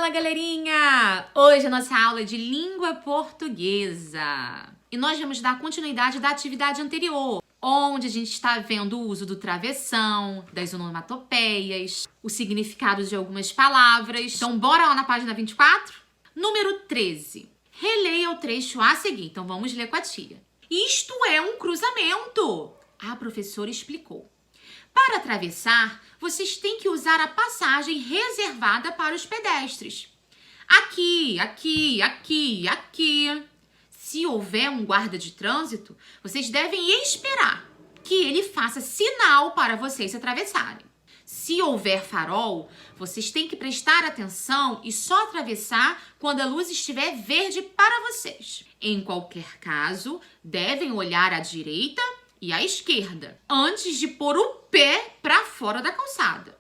Fala, galerinha! Hoje a nossa aula é de língua portuguesa. E nós vamos dar continuidade da atividade anterior, onde a gente está vendo o uso do travessão, das onomatopeias, o significado de algumas palavras. Então, bora lá na página 24? Número 13. Releia o trecho a seguir. Então, vamos ler com a tia. Isto é um cruzamento, a professora explicou. Para atravessar, vocês têm que usar a passagem reservada para os pedestres. Aqui, aqui, aqui, aqui. Se houver um guarda de trânsito, vocês devem esperar que ele faça sinal para vocês atravessarem. Se houver farol, vocês têm que prestar atenção e só atravessar quando a luz estiver verde para vocês. Em qualquer caso, devem olhar à direita e à esquerda, antes de pôr o pé para fora da calçada.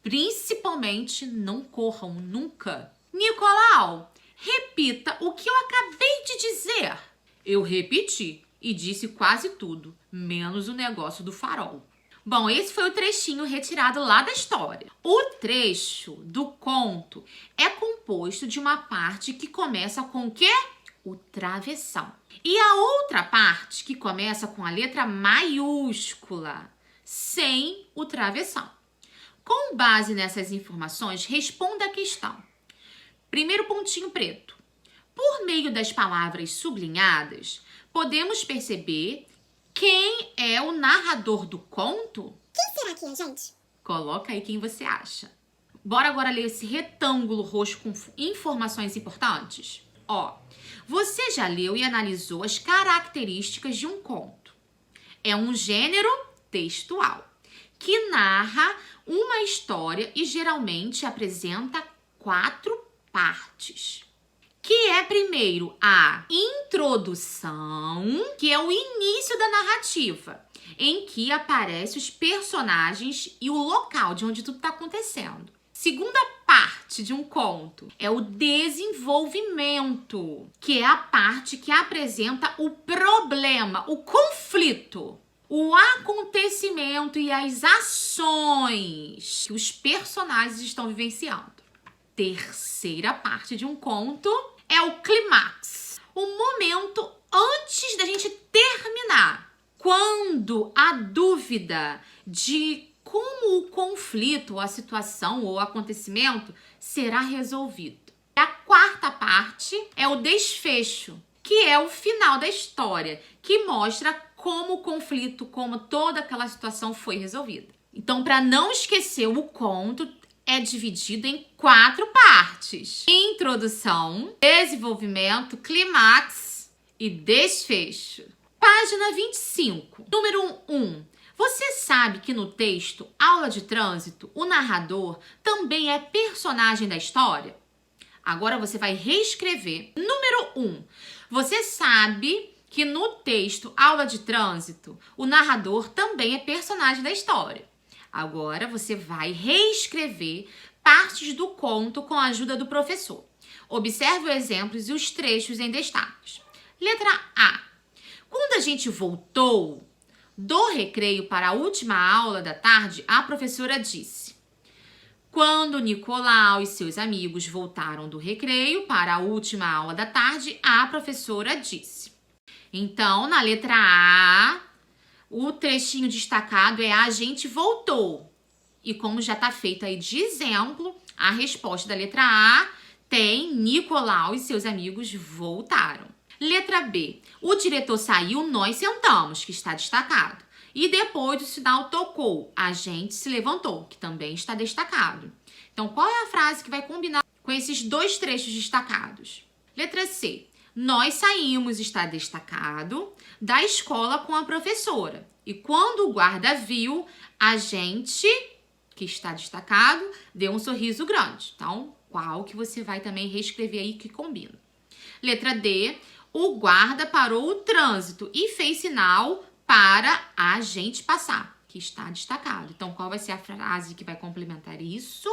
Principalmente, não corram nunca. Nicolau, repita o que eu acabei de dizer. Eu repeti e disse quase tudo, menos o negócio do farol. Bom, esse foi o trechinho retirado lá da história. O trecho do conto é composto de uma parte que começa com o quê? O travessão. E a outra parte que começa com a letra maiúscula, sem o travessão. Com base nessas informações, responda a questão. Primeiro pontinho preto. Por meio das palavras sublinhadas, podemos perceber quem é o narrador do conto? Quem será que é, gente? Coloca aí quem você acha. Bora agora ler esse retângulo roxo com informações importantes? Ó, você já leu e analisou as características de um conto. É um gênero textual, que narra uma história e geralmente apresenta 4 partes. Que é primeiro a introdução, que é o início da narrativa, em que aparecem os personagens e o local de onde tudo está acontecendo. Segunda parte de um conto é o desenvolvimento, que é a parte que apresenta o problema, o conflito, o acontecimento e as ações que os personagens estão vivenciando. Terceira parte de um conto é o clímax, o momento antes da gente terminar, quando a dúvida de como o conflito, a situação ou o acontecimento será resolvido. A quarta parte é o desfecho, que é o final da história, que mostra como o conflito, como toda aquela situação foi resolvida. Então, para não esquecer, o conto é dividido em 4 partes: introdução, desenvolvimento, clímax e desfecho. Página 25. Número 1. Você sabe que no texto Aula de Trânsito, o narrador também é personagem da história? Agora você vai reescrever. Número 1. Você sabe que no texto Aula de Trânsito, o narrador também é personagem da história. Agora você vai reescrever partes do conto com a ajuda do professor. Observe os exemplos e os trechos em destaques. Letra A. Quando a gente voltou do recreio para a última aula da tarde, a professora disse: quando Nicolau e seus amigos voltaram do recreio para a última aula da tarde, a professora disse. Então, na letra A, o trechinho destacado é a gente voltou. E como já está feito aí de exemplo, a resposta da letra A tem Nicolau e seus amigos voltaram. Letra B. O diretor saiu, nós sentamos, que está destacado. E depois o sinal tocou, a gente se levantou, que também está destacado. Então, qual é a frase que vai combinar com esses 2 trechos destacados? Letra C. Nós saímos, está destacado, da escola com a professora. E quando o guarda viu, a gente, que está destacado, deu um sorriso grande. Então, qual que você vai também reescrever aí que combina? Letra D. O guarda parou o trânsito e fez sinal para a gente passar, que está destacado. Então, qual vai ser a frase que vai complementar isso?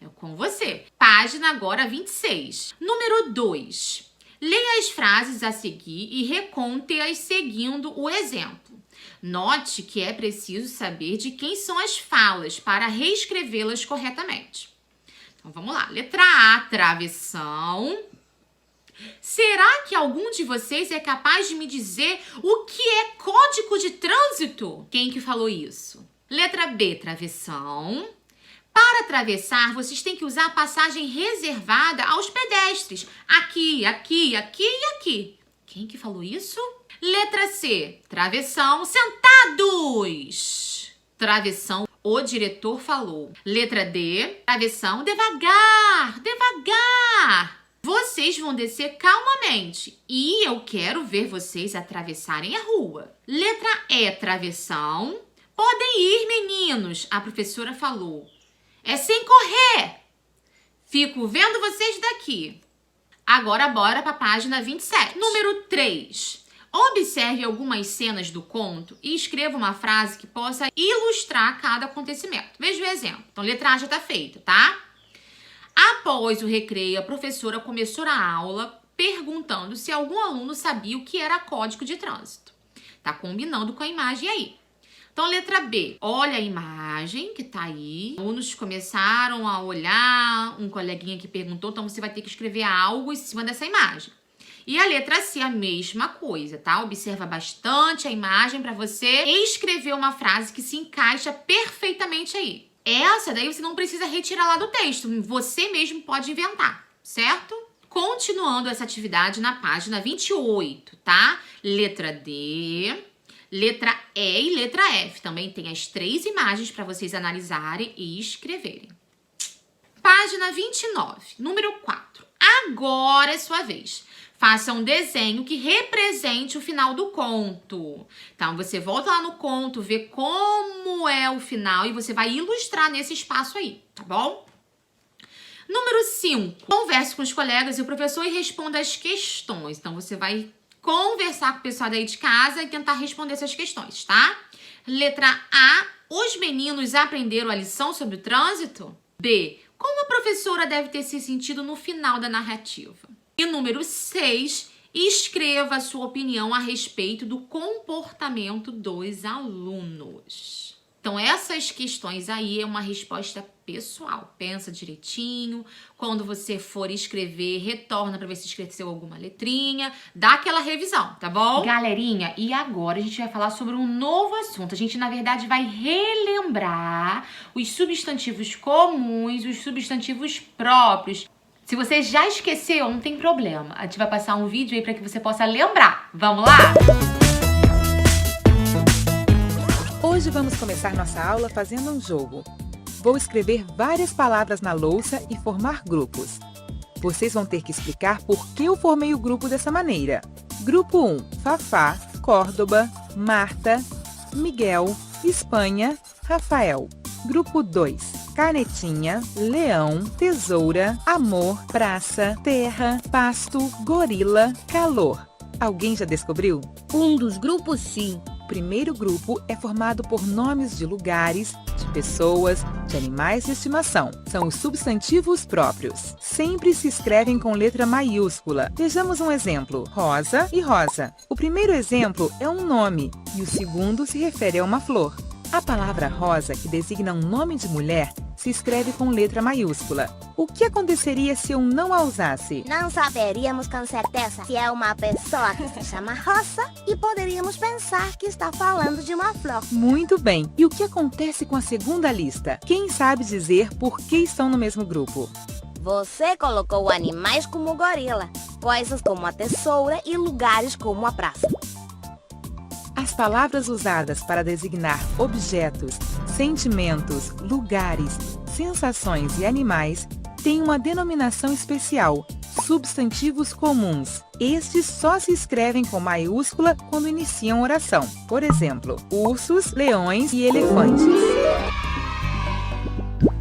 É com você. Página agora 26. Número 2. Leia as frases a seguir e reconte-as seguindo o exemplo. Note que é preciso saber de quem são as falas para reescrevê-las corretamente. Então vamos lá. Letra A, travessão. Será que algum de vocês é capaz de me dizer o que é código de trânsito? Quem que falou isso? Letra B, travessão. Para atravessar, vocês têm que usar a passagem reservada aos pedestres. Aqui, aqui, aqui e aqui. Quem que falou isso? Letra C, travessão, sentados. Travessão, o diretor falou. Letra D, travessão, devagar, devagar. Vocês vão descer calmamente e eu quero ver vocês atravessarem a rua. Letra E, travessão. Podem ir, meninos, a professora falou. É sem correr. Fico vendo vocês daqui. Agora bora para a página 27. Número 3. Observe algumas cenas do conto e escreva uma frase que possa ilustrar cada acontecimento. Veja o exemplo. Então, letra A já está feita, tá? Após o recreio, a professora começou a aula perguntando se algum aluno sabia o que era código de trânsito. Tá combinando com a imagem aí. Então, letra B. Olha a imagem que tá aí. Alunos começaram a olhar, um coleguinha que perguntou, então você vai ter que escrever algo em cima dessa imagem. E a letra C, a mesma coisa, tá? Observa bastante a imagem para você escrever uma frase que se encaixa perfeitamente aí. Essa daí você não precisa retirar lá do texto, você mesmo pode inventar, certo? Continuando essa atividade na página 28, tá? Letra D, letra E e letra F. Também tem as 3 imagens para vocês analisarem e escreverem. Página 29, número 4. Agora é sua vez. Faça um desenho que represente o final do conto. Então, você volta lá no conto, vê como é o final e você vai ilustrar nesse espaço aí, tá bom? Número 5. Converse com os colegas e o professor e responda as questões. Então, você vai conversar com o pessoal daí de casa e tentar responder essas questões, tá? Letra A. Os meninos aprenderam a lição sobre o trânsito? B. Como a professora deve ter se sentido no final da narrativa? E número 6, escreva a sua opinião a respeito do comportamento dos alunos. Então, essas questões aí é uma resposta pessoal. Pensa direitinho. Quando você for escrever, retorna para ver se esqueceu alguma letrinha. Dá aquela revisão, tá bom? Galerinha, e agora a gente vai falar sobre um novo assunto. A gente, na verdade, vai relembrar os substantivos comuns, os substantivos próprios. Se você já esqueceu, não tem problema. A gente vai passar um vídeo aí para que você possa lembrar. Vamos lá? Hoje vamos começar nossa aula fazendo um jogo. Vou escrever várias palavras na louça e formar grupos. Vocês vão ter que explicar por que eu formei o grupo dessa maneira. Grupo 1, Fafá, Córdoba, Marta, Miguel, Espanha, Rafael. Grupo 2, Canetinha, Leão, Tesoura, Amor, Praça, Terra, Pasto, Gorila, Calor. Alguém já descobriu? Um dos grupos, sim. O primeiro grupo é formado por nomes de lugares, de pessoas, de animais de estimação. São os substantivos próprios. Sempre se escrevem com letra maiúscula. Vejamos um exemplo. Rosa e rosa. O primeiro exemplo é um nome e o segundo se refere a uma flor. A palavra rosa, que designa um nome de mulher, se escreve com letra maiúscula. O que aconteceria se eu não a usasse? Não saberíamos com certeza se é uma pessoa que se chama Rosa e poderíamos pensar que está falando de uma flor. Muito bem. E o que acontece com a segunda lista? Quem sabe dizer por que estão no mesmo grupo? Você colocou animais como gorila, coisas como a tesoura e lugares como a praça. As palavras usadas para designar objetos, sentimentos, lugares, sensações e animais têm uma denominação especial, substantivos comuns. Estes só se escrevem com maiúscula quando iniciam oração. Por exemplo, ursos, leões e elefantes.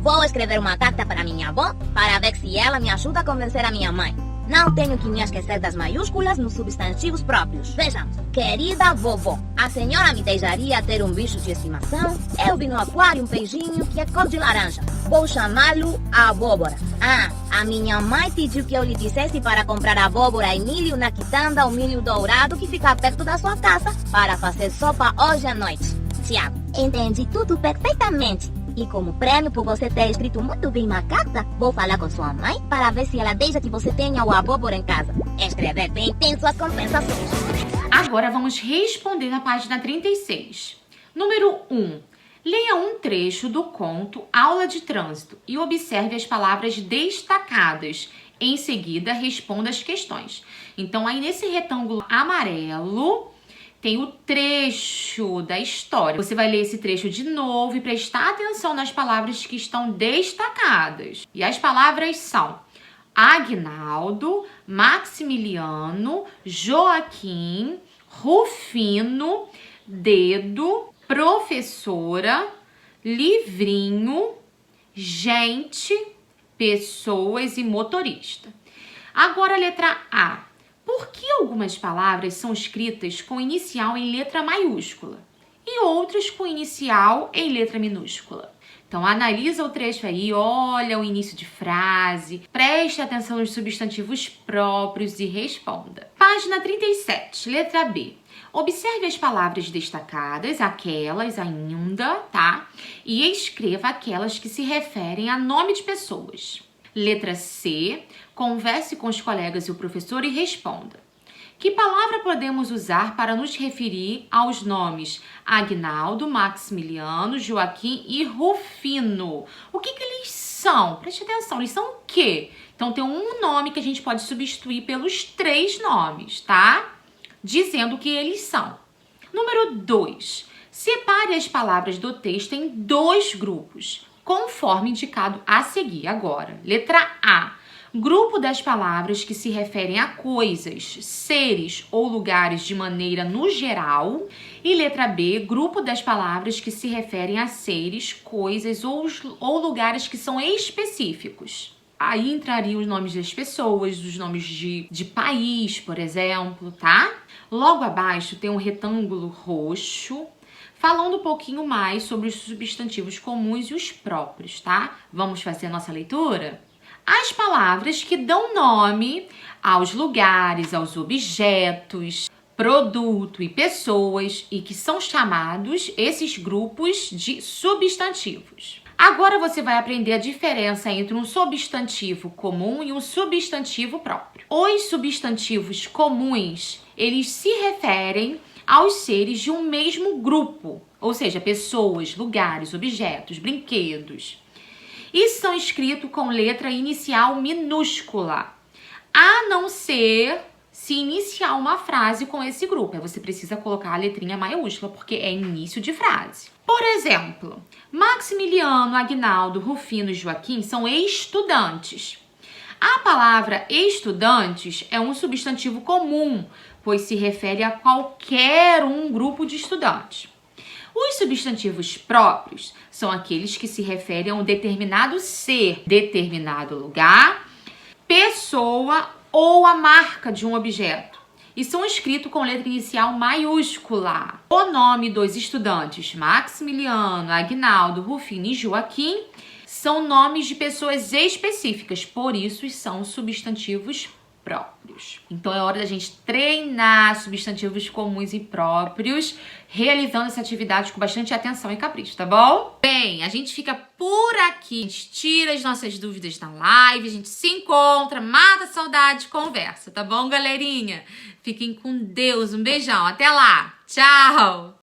Vou escrever uma carta para minha avó para ver se ela me ajuda a convencer a minha mãe. Não tenho que me esquecer das maiúsculas nos substantivos próprios. Vejamos. Querida vovó, a senhora me deixaria ter um bicho de estimação? Eu vi no aquário um peixinho que é cor de laranja. Vou chamá-lo abóbora. A minha mãe pediu que eu lhe dissesse para comprar abóbora e milho na quitanda, o milho dourado que fica perto da sua casa, para fazer sopa hoje à noite. Tiago, entendi tudo perfeitamente. E como prêmio por você ter escrito muito bem uma carta, vou falar com sua mãe para ver se ela deixa que você tenha o abóbora em casa. Escrever bem tem suas compensações. Agora vamos responder na página 36. Número 1. Leia um trecho do conto Aula de Trânsito e observe as palavras destacadas. Em seguida, responda as questões. Então, aí nesse retângulo amarelo, tem o trecho da história. Você vai ler esse trecho de novo e prestar atenção nas palavras que estão destacadas. E as palavras são Aguinaldo, Maximiliano, Joaquim, Rufino, dedo, professora, livrinho, gente, pessoas e motorista. Agora a letra A. Por que algumas palavras são escritas com inicial em letra maiúscula e outras com inicial em letra minúscula? Então, analisa o trecho aí, olha o início de frase, preste atenção nos substantivos próprios e responda. Página 37, letra B. Observe as palavras destacadas, aquelas ainda, tá? E escreva aquelas que se referem a nome de pessoas. Letra C. Converse com os colegas e o professor e responda. Que palavra podemos usar para nos referir aos nomes Aguinaldo, Maximiliano, Joaquim e Rufino? O que eles são? Preste atenção, eles são o quê? Então, tem um nome que a gente pode substituir pelos 3 nomes, tá? Dizendo o que eles são. Número 2. Separe as palavras do texto em 2 grupos, conforme indicado a seguir agora. Letra A. Grupo das palavras que se referem a coisas, seres ou lugares de maneira no geral. E letra B, grupo das palavras que se referem a seres, coisas ou lugares que são específicos. Aí entrariam os nomes das pessoas, os nomes de país, por exemplo, tá? Logo abaixo tem um retângulo roxo, falando um pouquinho mais sobre os substantivos comuns e os próprios, tá? Vamos fazer a nossa leitura? As palavras que dão nome aos lugares, aos objetos, produto e pessoas e que são chamados esses grupos de substantivos. Agora você vai aprender a diferença entre um substantivo comum e um substantivo próprio. Os substantivos comuns, eles se referem aos seres de um mesmo grupo, ou seja, pessoas, lugares, objetos, brinquedos. E são escritos com letra inicial minúscula, a não ser se iniciar uma frase com esse grupo. Aí você precisa colocar a letrinha maiúscula, porque é início de frase. Por exemplo, Maximiliano, Aguinaldo, Rufino e Joaquim são estudantes. A palavra estudantes é um substantivo comum, pois se refere a qualquer grupo de estudantes. Os substantivos próprios são aqueles que se referem a um determinado ser, determinado lugar, pessoa ou a marca de um objeto. E são escritos com letra inicial maiúscula. O nome dos estudantes Maximiliano, Aguinaldo, Rufino e Joaquim são nomes de pessoas específicas, por isso são substantivos próprios. Então é hora da gente treinar substantivos comuns e próprios, realizando essa atividade com bastante atenção e capricho, tá bom? Bem, a gente fica por aqui, a gente tira as nossas dúvidas na live, a gente se encontra, mata a saudade, conversa, tá bom, galerinha? Fiquem com Deus, um beijão, até lá, tchau!